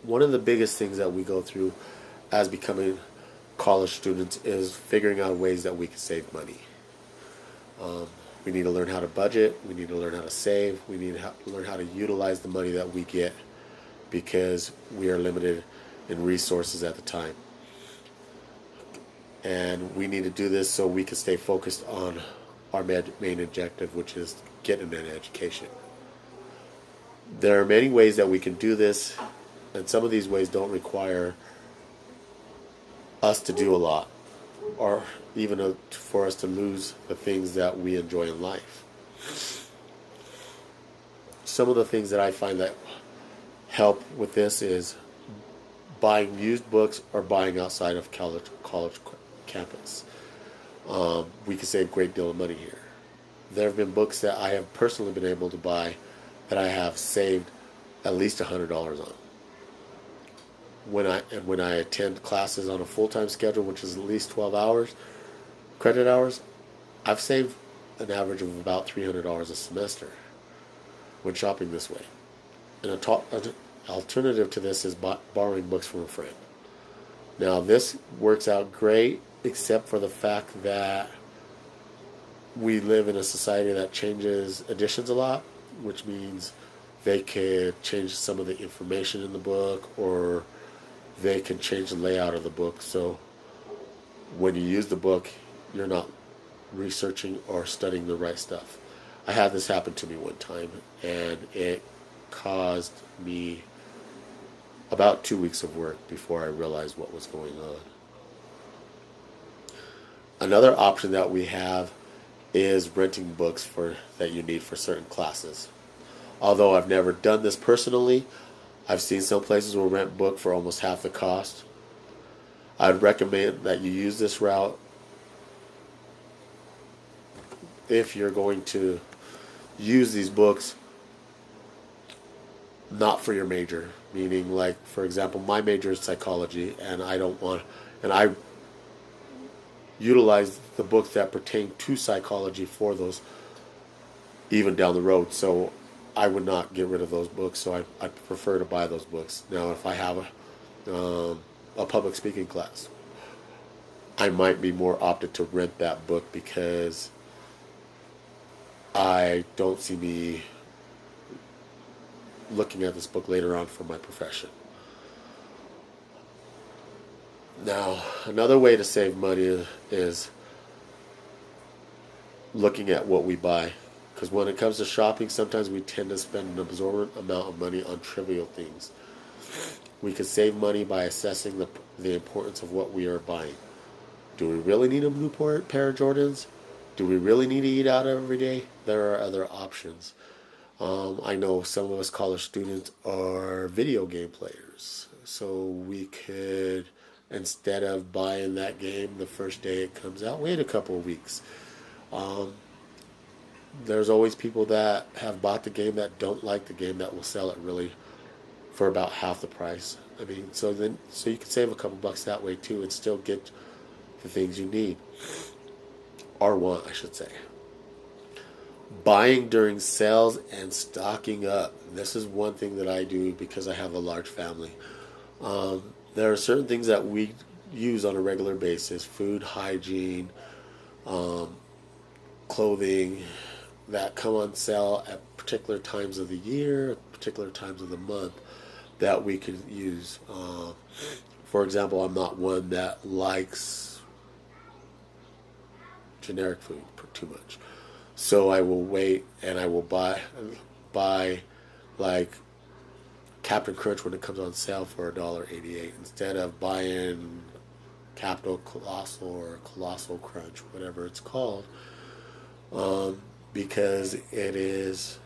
one of the biggest things that we go through as becoming college students is figuring out ways that we can save money. We need to learn how to budget. We need to learn how to save. We need to learn how to utilize the money that we get because we are limited in resources at the time. And we need to do this so we can stay focused on our main objective, which is getting an education. There are many ways that we can do this, and some of these ways don't require us to do a lot, or even for us to lose the things that we enjoy in life. Some of the things that I find that help with this is buying used books or buying outside of college campus. We can save a great deal of money here. There have been books that I have personally been able to buy that I have saved at least $100 on. When I attend classes on a full-time schedule, which is at least 12 hours, credit hours, I've saved an average of about $300 a semester when shopping this way. An alternative to this is borrowing books from a friend. Now, this works out great, except for the fact that we live in a society that changes editions a lot, which means they could change some of the information in the book, or they can change the layout of the book. So when you use the book, you're not researching or studying the right stuff. I had this happen to me one time, and it caused me about 2 weeks of work before I realized what was going on. Another option that we have is renting books that you need for certain classes. Although I've never done this personally, I've seen some places will rent book for almost half the cost. I'd recommend that you use this route if you're going to use these books not for your major. Meaning, like, for example, my major is psychology, and I utilize the books that pertain to psychology for those even down the road. So I would not get rid of those books, so I prefer to buy those books. Now, if I have a public speaking class, I might be more opted to rent that book because I don't see me looking at this book later on for my profession. Now, another way to save money is looking at what we buy. Because when it comes to shopping, sometimes we tend to spend an absorbent amount of money on trivial things. We can save money by assessing the importance of what we are buying. Do we really need a new pair of Jordans? Do we really need to eat out every day? There are other options. I know some of us college students are video game players. So we could, instead of buying that game the first day it comes out, wait a couple of weeks. There's always people that have bought the game that don't like the game that will sell it really for about half the price. I mean, so you can save a couple bucks that way too and still get the things you need. Or want, I should say. Buying during sales and stocking up. This is one thing that I do because I have a large family. There are certain things that we use on a regular basis. Food, hygiene, clothing, that come on sale at particular times of the year, particular times of the month that we could use. For example, I'm not one that likes generic food too much. So I will wait and I will buy like Captain Crunch when it comes on sale for $1.88 instead of buying Capital Colossal or Colossal Crunch, whatever it's called. Because it is,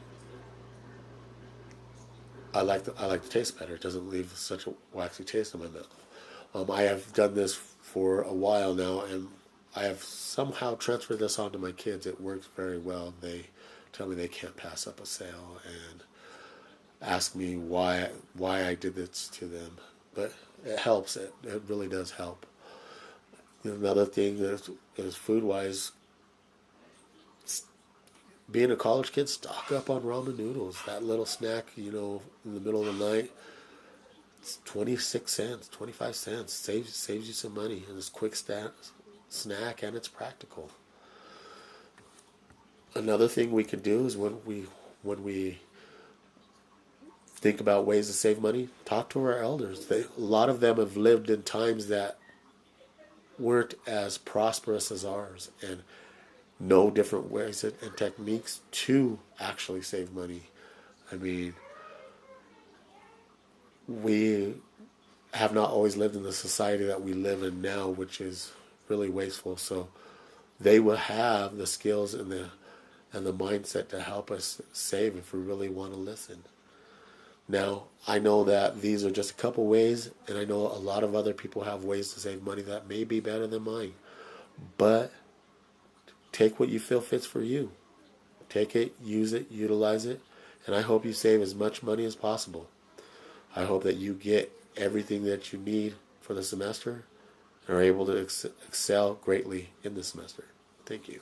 I like the taste better. It doesn't leave such a waxy taste in my mouth. I have done this for a while now, and I have somehow transferred this on to my kids. It works very well. They tell me they can't pass up a sale and ask me why I did this to them. But it helps. It really does help. Another thing is food-wise, being a college kid, stock up on ramen noodles. That little snack, in the middle of the night, It's 26 cents, 25 cents. Saves you some money, and it's a quick snack, and it's practical. Another thing we can do is when we think about ways to save money, talk to our elders. A lot of them have lived in times that weren't as prosperous as ours, and know different ways and techniques to actually save money. I mean, we have not always lived in the society that we live in now, which is really wasteful. So they will have the skills and the mindset to help us save if we really want to listen. Now, I know that these are just a couple ways, and I know a lot of other people have ways to save money that may be better than mine. But take what you feel fits for you. Take it, use it, utilize it, and I hope you save as much money as possible. I hope that you get everything that you need for the semester and are able to excel greatly in the semester. Thank you.